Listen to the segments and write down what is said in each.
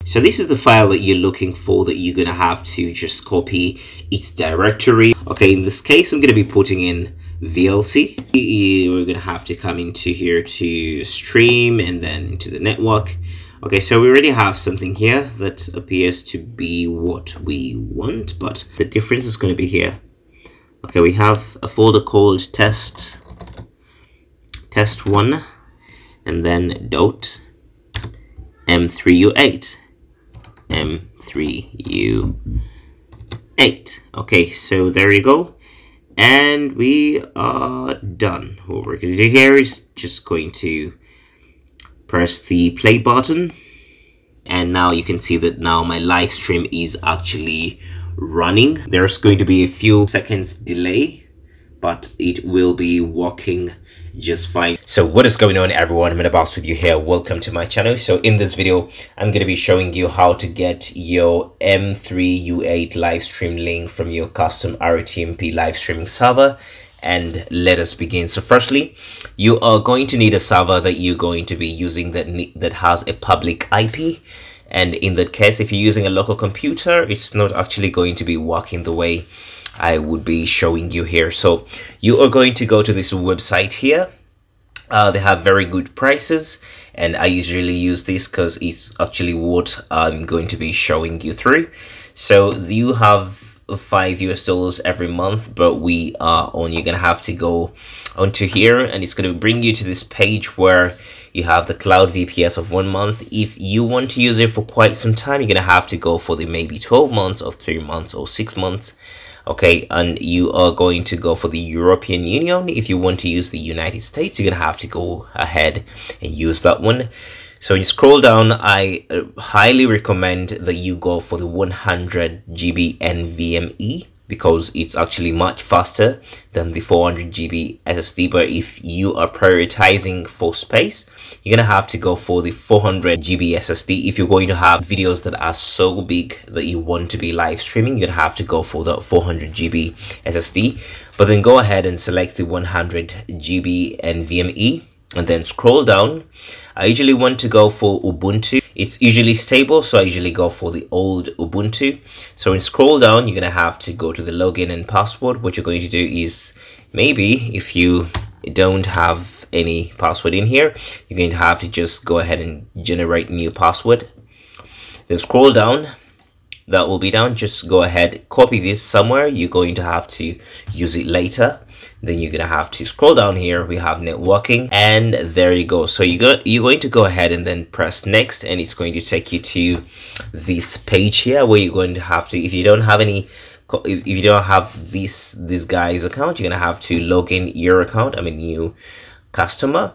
So this is the file that you're looking for, that you're going to have to just copy its directory. Okay, in this case, I'm going to be putting in VLC. We're going to have to come into here to stream and then into the network. Okay, so we already have something here that appears to be what we want, but the difference is going to be here. Okay, we have a folder called test1 and then dot M3U8. M3U8. Okay, so there you go, and we are done. What we're going to do here is just going to press the play button, and now you can see that now my live stream is actually running. There's going to be a few seconds delay, but it will be working just fine. So what is going on, everyone? I'm Boss with you here. Welcome to my channel. So in this video, I'm going to be showing you how to get your M3U8 live stream link from your custom RTMP live streaming server. And let us begin. So firstly, you are going to need a server that you're going to be using that has a public IP. And in that case, if you're using a local computer, it's not actually going to be working the way I would be showing you here. So you are going to go to this website here. They have very good prices, and I usually use this because it's actually what I'm going to be showing you through. So you have $5 every month, but we are on, you're gonna have to go onto here, and it's going to bring you to this page where you have the cloud VPS of 1 month. If you want to use it for quite some time, you're gonna have to go for the maybe 12 months or 3 months or 6 months. Okay, and you are going to go for the European Union. If you want to use the United States, you're gonna have to go ahead and use that one. So when you scroll down, I highly recommend that you go for the 100 GB NVMe because it's actually much faster than the 400 GB SSD. But if you are prioritizing for space, you're gonna have to go for the 400 GB SSD. If you're going to have videos that are so big that you want to be live streaming, you're gonna have to go for the 400 GB SSD. But then go ahead and select the 100 GB NVMe and then scroll down. I usually want to go for Ubuntu. It's usually stable, so I usually go for the old Ubuntu. So when you scroll down, you're gonna have to go to the login and password. What you're going to do is, maybe if you don't have any password in here, you're going to have to just go ahead and generate new password. Then scroll down. That will be down. Just go ahead, copy this somewhere. You're going to have to use it later. Then you're gonna have to scroll down here. We have networking, and there you go. So you're going to go ahead and then press next, and it's going to take you to this page here where you're going to have to, if you don't have any, if you don't have this guy's account, you're gonna have to log in your account. I'm a new customer.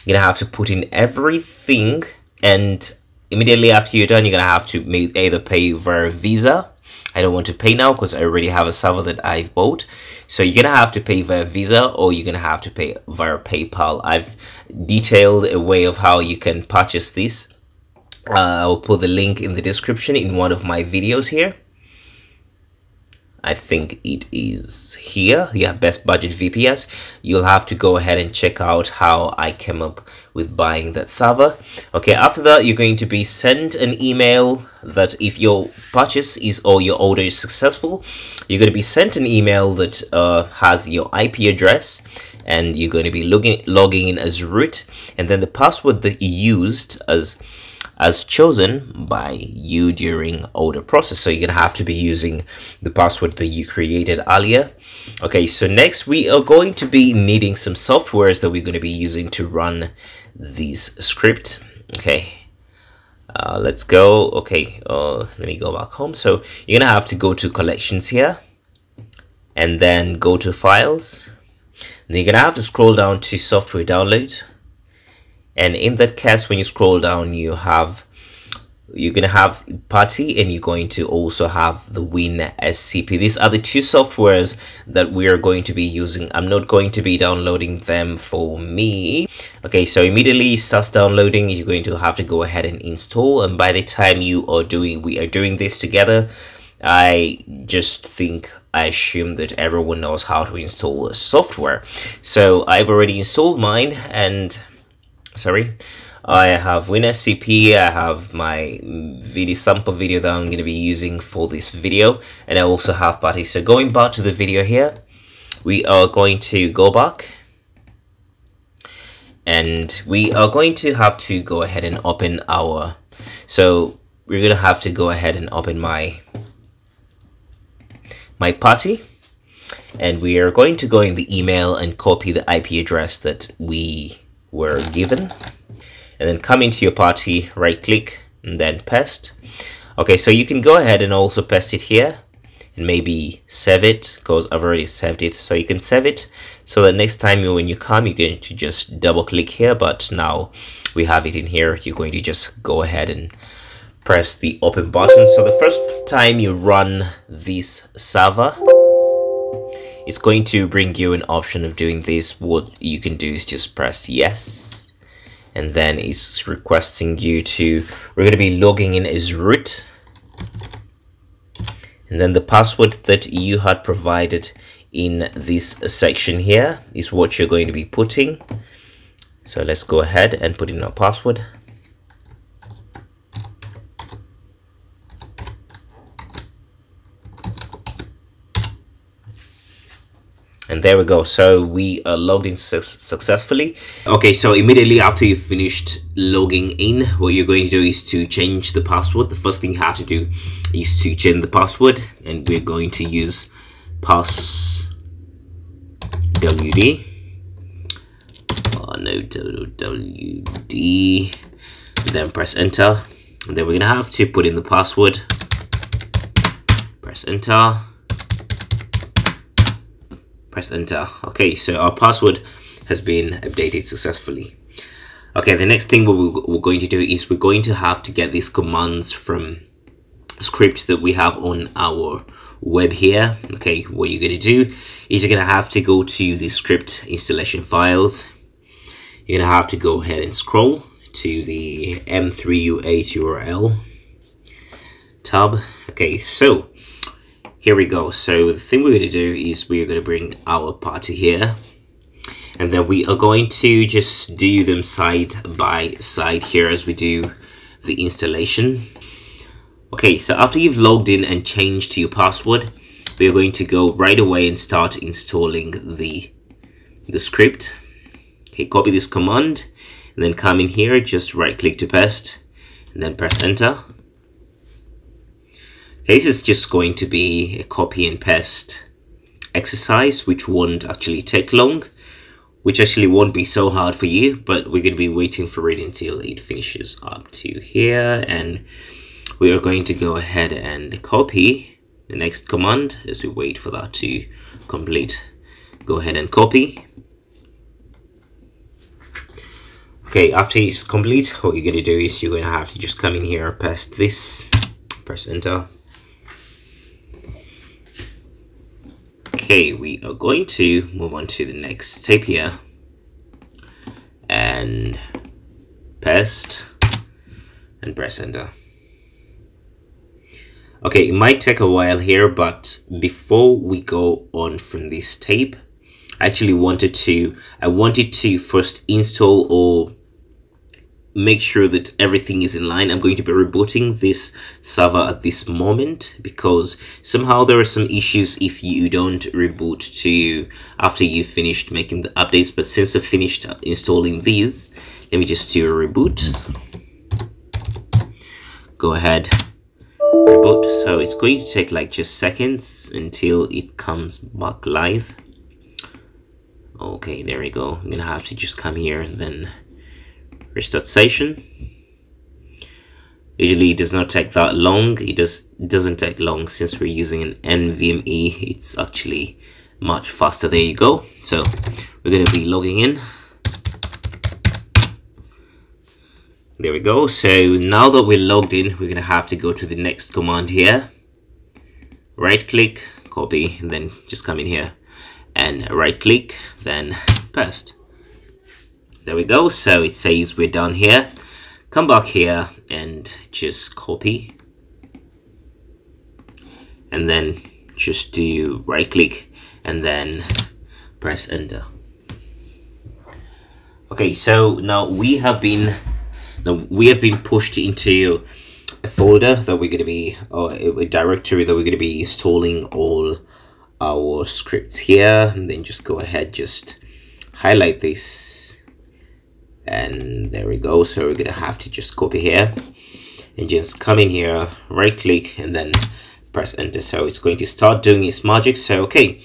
You're gonna have to put in everything, and immediately after you're done, you're gonna have to either pay via Visa. I don't want to pay now because I already have a server that I've bought. So you're gonna have to pay via Visa, or you're gonna have to pay via PayPal. I've detailed a way of how you can purchase this. I'll put the link in the description in one of my videos here. I think it is here. Yeah, best budget VPS. You'll have to go ahead and check out how I came up with buying that server. Okay, after that, you're going to be sent an email that if your purchase is, or your order is successful, you're going to be sent an email that has your IP address, and you're going to be logging in as root, and then the password that you used as chosen by you during order process. So you're gonna have to be using the password that you created earlier. Okay, so next we are going to be needing some softwares that we're going to be using to run this script. Okay, let's go. Okay, let me go back home. So you're gonna have to go to collections here, and then go to files. Then you're gonna have to scroll down to software download. And in that case, when you scroll down, you're gonna have Party, and you're going to also have the Win SCP. These are the two softwares that we are going to be using. I'm not going to be downloading them for me. Okay, so immediately it starts downloading. You're going to have to go ahead and install, and by the time we are doing this together, I assume that everyone knows how to install a software. So I've already installed mine, and I have WinSCP, I have my video sample video that I'm going to be using for this video, and I also have parties. So going back to the video here, we are going to go back, and we are going to have to go ahead and open our, so we're going to have to go ahead and open my party, and we are going to go in the email and copy the IP address that we were given, and then come into your party, right click, and then paste. Okay, so you can go ahead and also paste it here and maybe save it, because I've already saved it. So you can save it so that next time when you come, you're going to just double click here, but now we have it in here. You're going to just go ahead and press the open button. So the first time you run this server, it's going to bring you an option of doing this. What you can do is just press yes, and then it's requesting you to, we're going to be logging in as root, and then the password that you had provided in this section here is what you're going to be putting. So let's go ahead and put in our password. And there we go. So we are logged in successfully. Okay, so immediately after you finished logging in, what you're going to do is to change the password. The first thing you have to do is to change the password, and we're going to use passwd. No, wd. Then press enter, and then we're gonna have to put in the password. Press enter. Press enter. Okay, so our password has been updated successfully. Okay, the next thing we're going to do is we're going to have to get these commands from scripts that we have on our web here. Okay, what you're going to do is you're going to have to go to the script installation files. You're going to have to go ahead and scroll to the M3U8 URL tab. Okay, so here we go. So the thing we're going to do is we're going to bring our party here, and then we are going to just do them side by side here as we do the installation. Okay, so after you've logged in and changed your password, we're going to go right away and start installing the script. Okay, copy this command, and then come in here, just right click to paste, and then press enter. This is just going to be a copy and paste exercise, which won't actually take long, which actually won't be so hard for you, but we're going to be waiting for it until it finishes up to here, and we are going to go ahead and copy the next command as we wait for that to complete. Go ahead and copy. Okay, after it's complete, what you're going to do is you're going to have to just come in here, paste this, press enter. Okay, we are going to move on to the next step here and paste and press enter. Okay, it might take a while here, but before we go on from this step, I actually wanted to first install or make sure that everything is in line. I'm going to be rebooting this server at this moment because somehow there are some issues if you don't reboot to after you've finished making the updates. But since I've finished installing these, let me just do a reboot. Go ahead, reboot. So it's going to take like just seconds until it comes back live. Okay, there we go. I'm gonna have to just come here and then restart session. Usually it does not take that long. It doesn't take long since we're using an NVMe. It's actually much faster. There you go. So we're going to be logging in. There we go. So now that we're logged in, we're going to have to go to the next command here. Right click, copy, and then just come in here and right click, then paste. There we go. So it says we're done here. Come back here and just copy, and then just do right click and then press enter. Okay, so now we have been Now we have been pushed into a folder that we're going to be, or a directory that we're going to be installing all our scripts here, and then just go ahead, just highlight this, and there we go. So we're going to have to just copy here and just come in here, right click, and then press enter. So it's going to start doing its magic. So okay,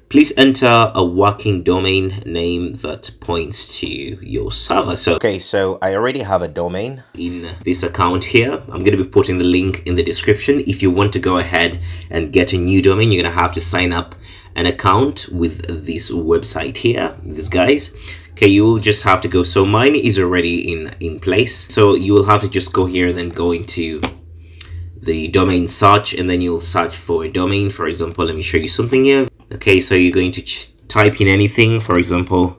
please enter a working domain name that points to your server. So okay, so I already have a domain in this account here. I'm going to be putting the link in the description. If you want to go ahead and get a new domain, you're going to have to sign up an account with this website here, these guys. Okay, you will just have to go. So mine is already in place. So you will have to just go here, then go into the domain search, and then you'll search for a domain. For example, let me show you something here. Okay, so you're going to type in anything. For example,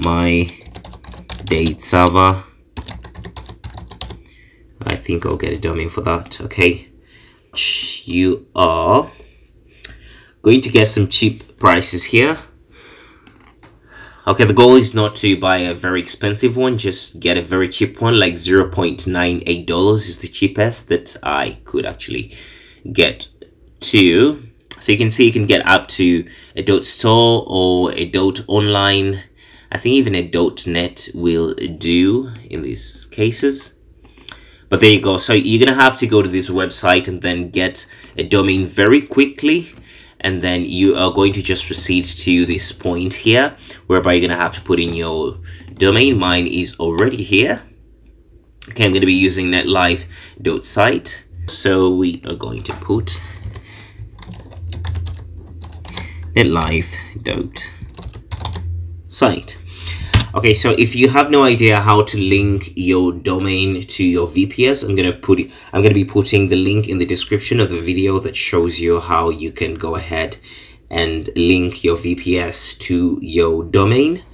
my date server. I think I'll get a domain for that. Okay, you are going to get some cheap prices here. Okay, the goal is not to buy a very expensive one, just get a very cheap one, like $0.98 is the cheapest that I could actually get to. So you can see you can get up to a .store or a .online. I think even a .net will do in these cases. But there you go. So you're going to have to go to this website and then get a domain very quickly. And then you are going to just proceed to this point here, whereby you're going to have to put in your domain. Mine is already here. Okay, I'm going to be using netlive.site. So we are going to put netlive.site. Okay, so if you have no idea how to link your domain to your VPS, I'm gonna be putting the link in the description of the video that shows you how you can go ahead and link your VPS to your domain.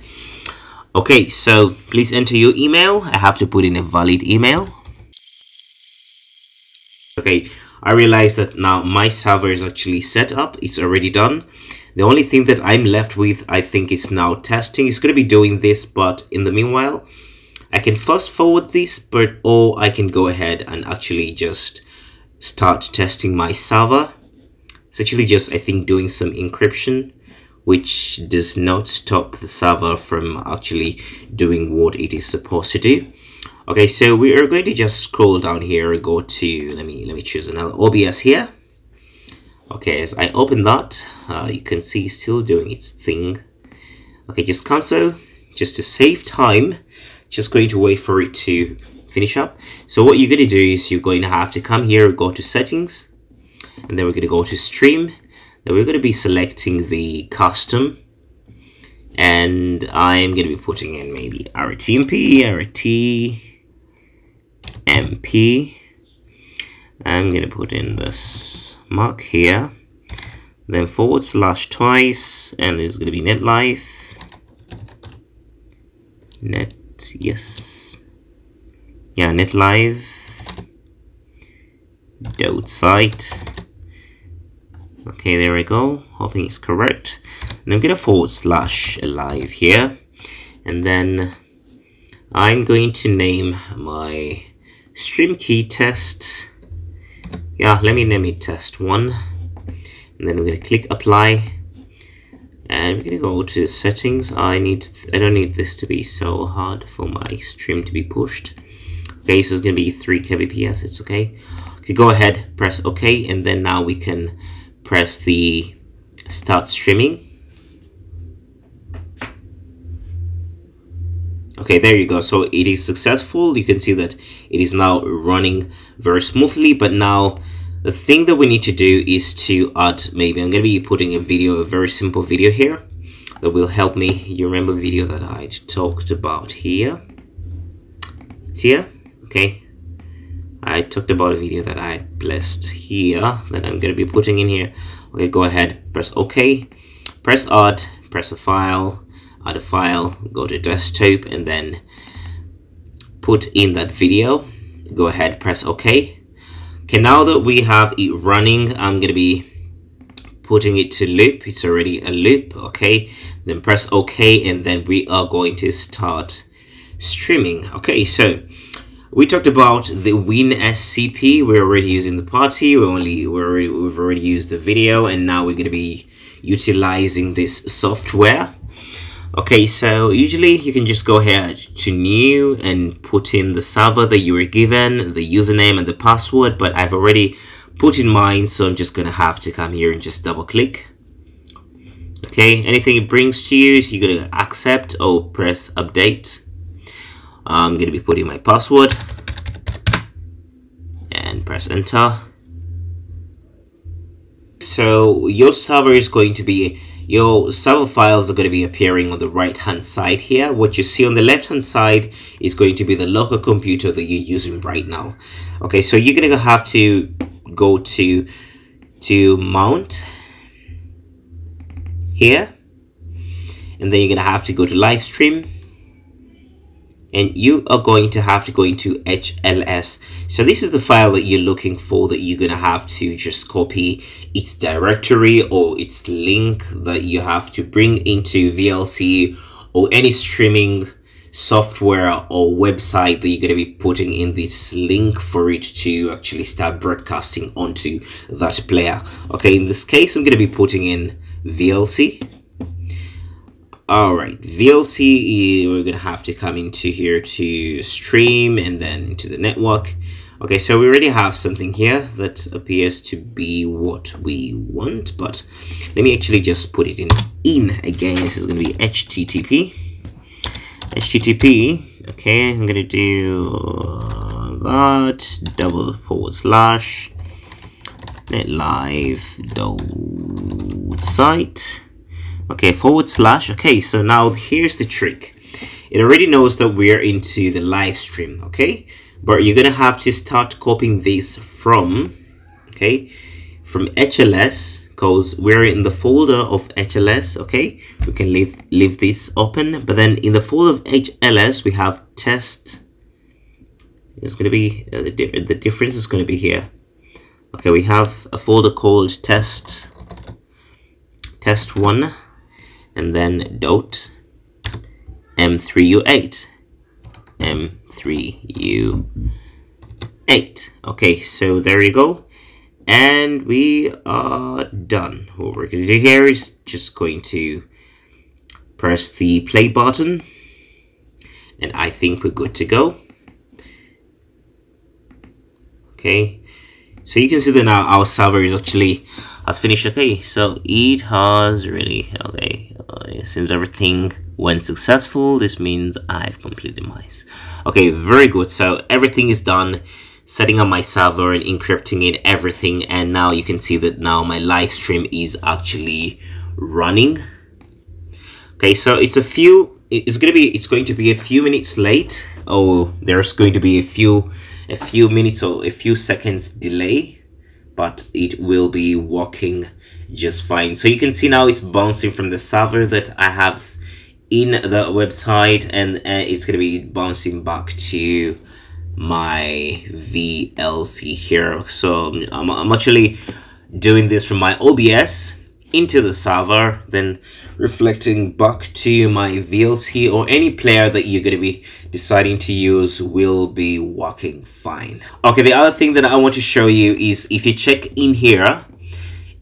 Okay, so please enter your email. I have to put in a valid email. Okay, I realized that now my server is actually set up. It's already done. The only thing that I'm left with, I think, is now testing. It's going to be doing this, but in the meanwhile, I can fast forward this, or I can go ahead and actually just start testing my server. It's actually just, I think, doing some encryption, which does not stop the server from actually doing what it is supposed to do. Okay, so we are going to just scroll down here, go to, let me choose another OBS here. Okay, as I open that, you can see it's still doing its thing. Okay, just cancel, just to save time. Just going to wait for it to finish up. So what you're going to do is you're going to have to come here, go to settings, and then we're going to go to stream. Then we're going to be selecting the custom, and I'm going to be putting in maybe RTMP, RTMP. I'm going to put in this mark here, then / twice, and it's going to be netlive netlive.site. Okay, there we go. Hoping it's correct. And I'm going to / alive here, and then I'm going to name my stream key test. Yeah, let me name it test 1, and then I'm going to click apply, and we're going to go to settings. I don't need this to be so hard for my stream to be pushed. Okay, so it's going to be 3 kbps. It's okay. Okay, go ahead, press OK, and then now we can press the start streaming. Okay, there you go. So it is successful. You can see that it is now running very smoothly. But now the thing that we need to do is to add, maybe I'm going to be putting a video, a very simple video here that will help me. You remember the video that I talked about here? It's here. Okay. I talked about a video that I blessed here that I'm going to be putting in here. Okay, go ahead, press OK, press add, press a file, add a file, go to desktop, and then put in that video. Go ahead, press OK. Okay, now that we have it running, I'm going to be putting it to loop. It's already a loop. Okay, then press OK, and then we are going to start streaming. Okay, so We talked about the Win SCP. We're already using the party. We've already used the video, and now we're going to be utilizing this software. Okay, so usually you can just go ahead to new and put in the server that you were given, the username and the password, but I've already put in mine, so I'm just going to have to come here and just double click. Okay, anything it brings to you, so you're going to accept or press update. I'm going to be putting my password and press enter. So your server files are going to be appearing on the right hand side here. What you see on the left hand side is going to be the local computer that you're using right now. Okay, so you're going to have to go to mount here, and then you're going to have to go to live stream, and you are going to have to go into HLS. So this is the file that you're looking for, that you're going to have to just copy its directory or its link that you have to bring into VLC or any streaming software or website that you're going to be putting in this link for it to actually start broadcasting onto that player. Okay, in this case, I'm going to be putting in VLC. Alright, VLC, we're going to have to come into here to stream and then into the network. Okay, so we already have something here that appears to be what we want, but let me actually just put it in again. This is going to be HTTP. Okay, I'm going to do that, /netlive.site. Okay, /. Okay, so now here's the trick. It already knows that we're into the live stream, okay? But you're gonna have to start copying this from HLS, because we're in the folder of HLS, okay? We can leave this open, but then in the folder of HLS, we have test. It's gonna be, the difference is gonna be here. Okay, we have a folder called test1, and then .m3u8. Okay, so there you go, and we are done. What we're going to do here is just going to press the play button, and I think we're good to go. Okay, so you can see that now our server is actually has finished. Okay, so it has really, okay, it seems everything went successful. This means I've completed mine. Okay, very good. So everything is done, setting up my server and encrypting it, everything, and now you can see that now my live stream is actually running. Okay, so it's going to be a few minutes late. Oh, there's going to be a few minutes or a few seconds delay, but it will be working just fine. So you can see now it's bouncing from the server that I have in the website, and it's going to be bouncing back to my VLC here. So I'm actually doing this from my OBS into the server, then reflecting back to my VLC, or any player that you're going to be deciding to use will be working fine. Okay, the other thing that I want to show you is, if you check in here,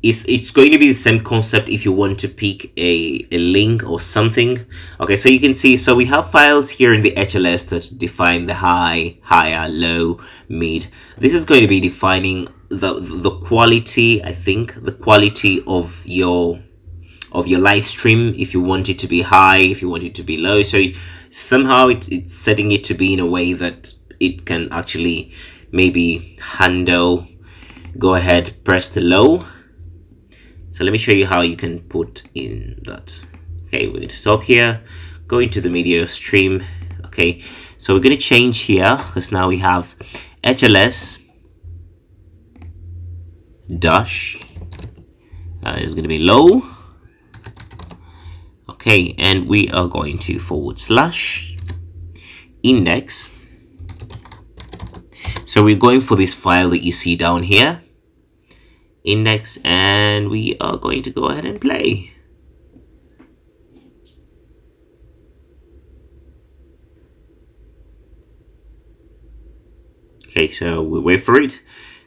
it's going to be the same concept if you want to pick a link or something. Okay, so you can see, so we have files here in the HLS that define the high, higher, low, mid. This is going to be defining the quality, I think, the quality of your live stream, if you want it to be high, if you want it to be low. So somehow it's setting it to be in a way that it can actually maybe handle. Go ahead, press the low. So let me show you how you can put in that. Okay, we're going to stop here, go into the media stream. Okay, so we're going to change here, because now we have HLS dash is going to be low. Okay, and we are going to / index. So we're going for this file that you see down here, index, and we are going to go ahead and play. Okay, so we wait for it.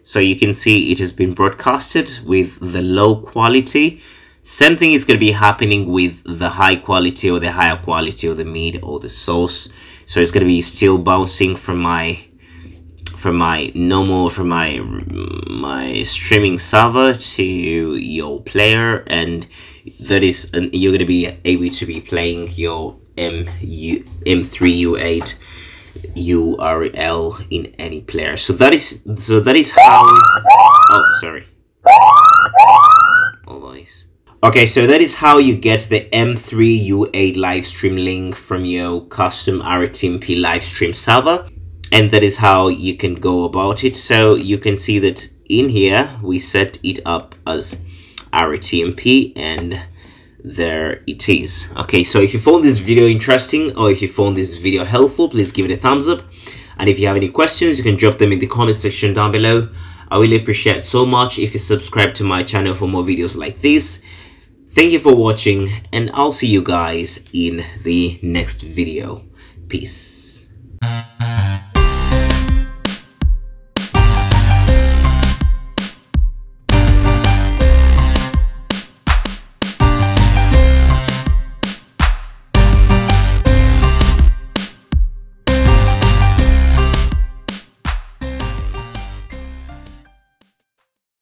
So you can see it has been broadcasted with the low quality. Same thing is going to be happening with the high quality or the higher quality or the mid or the source. So it's going to be still bouncing from my streaming server to your player, and that is, and you're going to be able to be playing your M3U8 URL in any player. So that is how, oh sorry, always. Okay, so that is how you get the M3U8 live stream link from your custom RTMP live stream server, and that is how you can go about it. So you can see that in here we set it up as RTMP, and there it is. Okay, so if you found this video interesting or if you found this video helpful, please give it a thumbs up, and if you have any questions you can drop them in the comment section down below. I really appreciate so much if you subscribe to my channel for more videos like this. Thank you for watching, and I'll see you guys in the next video. Peace.